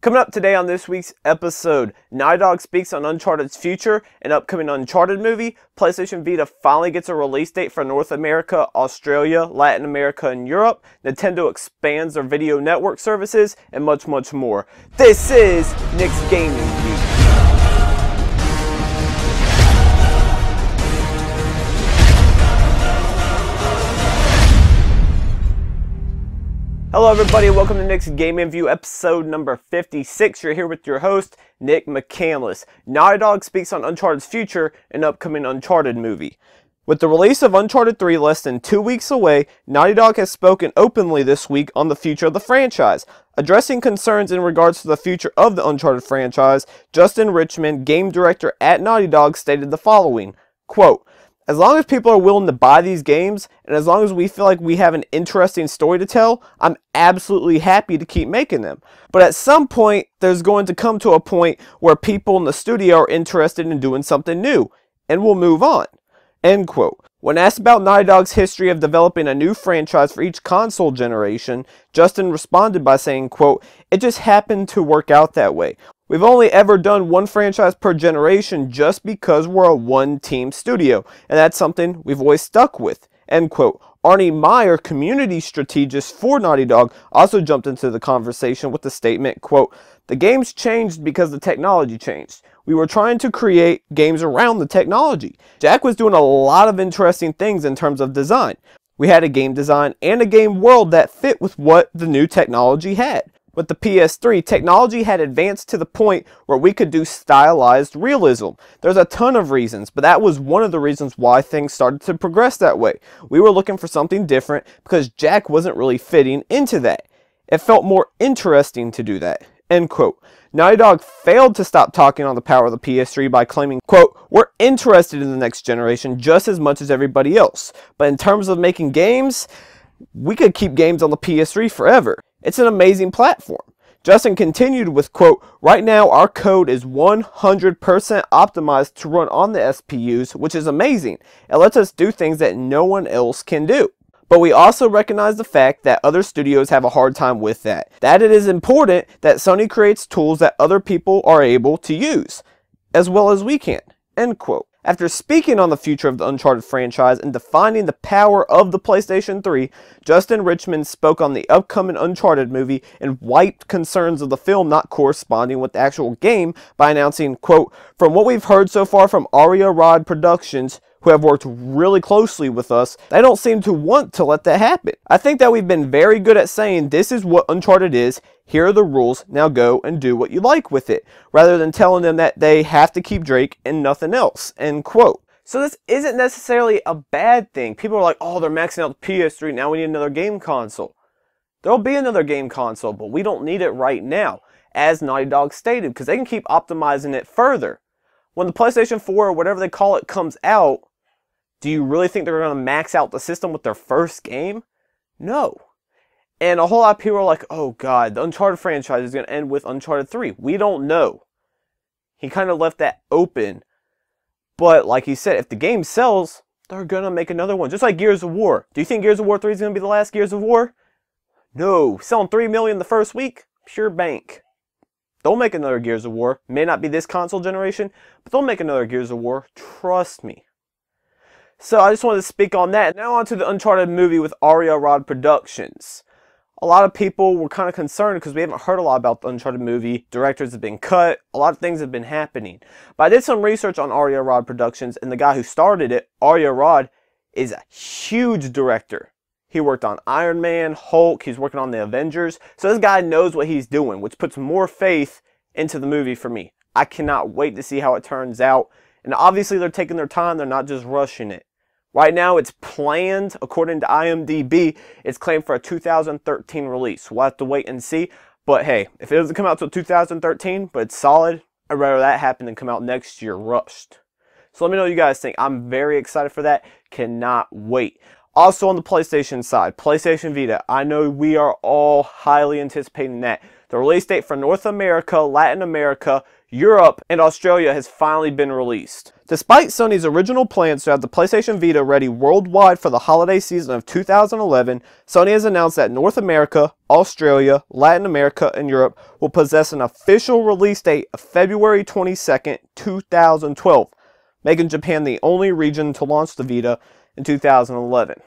Coming up today on this week's episode, Naughty Dog speaks on Uncharted's future, an upcoming Uncharted movie, PlayStation Vita finally gets a release date for North America, Australia, Latin America, and Europe, Nintendo expands their video network services, and much, much more. This is Nick's Gaming Week. Hello everybody, welcome to Nick's Gaming View, episode number 56. You're here with your host, Nick McCandless. Naughty Dog speaks on Uncharted's future, an upcoming Uncharted movie. With the release of Uncharted 3 less than 2 weeks away, Naughty Dog has spoken openly this week on the future of the franchise. Addressing concerns in regards to the future of the Uncharted franchise, Justin Richmond, game director at Naughty Dog, stated the following, quote, "As long as people are willing to buy these games, and as long as we feel like we have an interesting story to tell, I'm absolutely happy to keep making them. But at some point, there's going to come to a point where people in the studio are interested in doing something new, and we'll move on." End quote. When asked about Naughty Dog's history of developing a new franchise for each console generation, Justin responded by saying, quote, "It just happened to work out that way. We've only ever done one franchise per generation just because we're a one-team studio, and that's something we've always stuck with." End quote. Arnie Meyer, community strategist for Naughty Dog, also jumped into the conversation with the statement, quote, "The games changed because the technology changed. We were trying to create games around the technology. Jack was doing a lot of interesting things in terms of design. We had a game design and a game world that fit with what the new technology had. With the PS3, technology had advanced to the point where we could do stylized realism. There's a ton of reasons, but that was one of the reasons why things started to progress that way. We were looking for something different because Jack wasn't really fitting into that. It felt more interesting to do that." End quote. Naughty Dog failed to stop talking on the power of the PS3 by claiming, quote, "We're interested in the next generation just as much as everybody else. But in terms of making games, we could keep games on the PS3 forever. It's an amazing platform." Justin continued with, quote, "Right now our code is 100% optimized to run on the SPUs, which is amazing. It lets us do things that no one else can do. But we also recognize the fact that other studios have a hard time with that. That it is important that Sony creates tools that other people are able to use, as well as we can." End quote. After speaking on the future of the Uncharted franchise and defining the power of the PlayStation 3, Justin Richmond spoke on the upcoming Uncharted movie and wiped concerns of the film not corresponding with the actual game by announcing, quote, "From what we've heard so far from Aria Rod Productions, who have worked really closely with us, they don't seem to want to let that happen. I think that we've been very good at saying this is what Uncharted is, here are the rules, now go and do what you like with it, rather than telling them that they have to keep Drake and nothing else." End quote. So this isn't necessarily a bad thing. People are like, oh, they're maxing out the PS3, now we need another game console. There'll be another game console, but we don't need it right now, as Naughty Dog stated, because they can keep optimizing it further. When the PlayStation 4 or whatever they call it comes out, do you really think they're going to max out the system with their first game? No. And a whole lot of people are like, oh god, the Uncharted franchise is going to end with Uncharted 3. We don't know. He kind of left that open. But like he said, if the game sells, they're going to make another one. Just like Gears of War. Do you think Gears of War 3 is going to be the last Gears of War? No. Selling 3 million the first week? Pure bank. They'll make another Gears of War. May not be this console generation, but they'll make another Gears of War. Trust me. So I just wanted to speak on that. Now on to the Uncharted movie with Aria Rod Productions. A lot of people were kind of concerned because we haven't heard a lot about the Uncharted movie. Directors have been cut. A lot of things have been happening. But I did some research on Aria Rod Productions, and the guy who started it, Aria Rod, is a huge director. He worked on Iron Man, Hulk, he's working on the Avengers. So this guy knows what he's doing, which puts more faith into the movie for me. I cannot wait to see how it turns out. And obviously they're taking their time, they're not just rushing it. Right now it's planned, according to IMDb, it's claimed for a 2013 release. We'll have to wait and see. But hey, if it doesn't come out till 2013, but it's solid, I'd rather that happen than come out next year rushed. So let me know what you guys think. I'm very excited for that. Cannot wait. Also on the PlayStation side, PlayStation Vita. I know we are all highly anticipating that. The release date for North America, Latin America, Europe, and Australia has finally been released. Despite Sony's original plans to have the PlayStation Vita ready worldwide for the holiday season of 2011, Sony has announced that North America, Australia, Latin America, and Europe will possess an official release date of February 22nd, 2012, making Japan the only region to launch the Vita in 2011.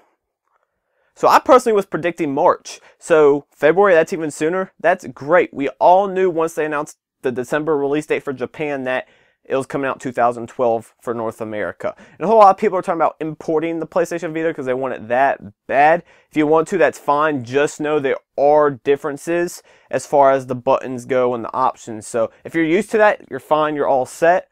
So I personally was predicting March, so February, that's even sooner. That's great. We all knew once they announced the December release date for Japan that it was coming out 2012 for North America. And a whole lot of people are talking about importing the PlayStation Vita because they want it that bad. If you want to, that's fine. Just know there are differences as far as the buttons go and the options. So if you're used to that, you're fine. You're all set.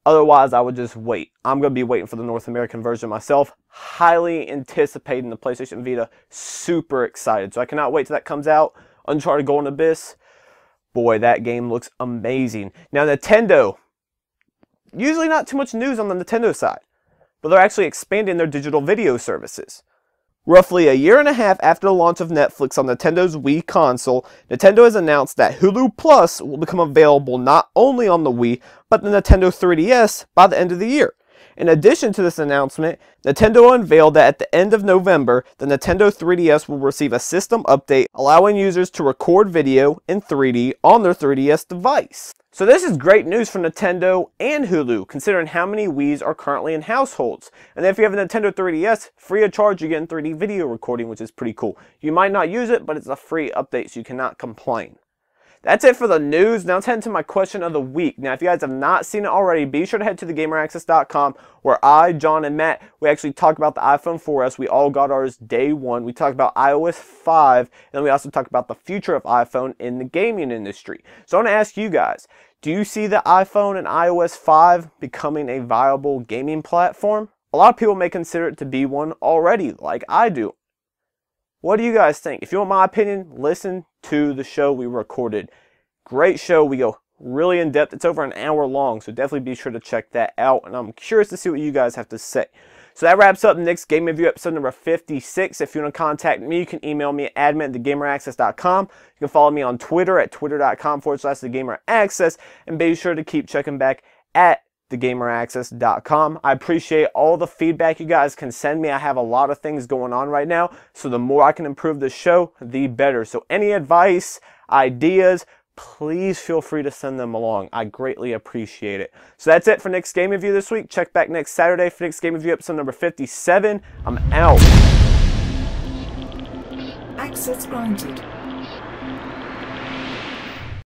Otherwise, I would just wait. I'm going to be waiting for the North American version myself. Highly anticipating the PlayStation Vita. Super excited. So I cannot wait till that comes out. Uncharted Golden Abyss. Boy, that game looks amazing. Now, Nintendo. Usually not too much news on the Nintendo side. But they're actually expanding their digital video services. Roughly a year and a half after the launch of Netflix on Nintendo's Wii console, Nintendo has announced that Hulu Plus will become available not only on the Wii, but the Nintendo 3DS by the end of the year. In addition to this announcement, Nintendo unveiled that at the end of November, the Nintendo 3DS will receive a system update allowing users to record video in 3D on their 3DS device. So this is great news for Nintendo and Hulu, considering how many Wiis are currently in households. And if you have a Nintendo 3DS, free of charge you get 3D video recording, which is pretty cool. You might not use it, but it's a free update, so you cannot complain. That's it for the news. Now let's head into my question of the week. Now, if you guys have not seen it already, be sure to head to thegameraccess.com where I, John, and Matt, we actually talk about the iPhone 4S. We all got ours day one. We talked about iOS 5, and then we also talked about the future of iPhone in the gaming industry. So I want to ask you guys, do you see the iPhone and iOS 5 becoming a viable gaming platform? A lot of people may consider it to be one already, like I do. What do you guys think? If you want my opinion, listen to the show we recorded. Great show. We go really in depth. It's over an hour long, so definitely be sure to check that out. And I'm curious to see what you guys have to say. So that wraps up Nick's Game Review episode number 56. If you want to contact me, you can email me at admin@thegameraccess.com. You can follow me on Twitter at twitter.com/thegameraccess. And be sure to keep checking back at thegameraccess.com. I appreciate all the feedback you guys can send me. I have a lot of things going on right now, so the more I can improve the show, the better. So any advice, ideas, please feel free to send them along. I greatly appreciate it. So that's it for Nick's Game Review this week. Check back next Saturday for Nick's Game Review episode number 57. I'm out. Access granted.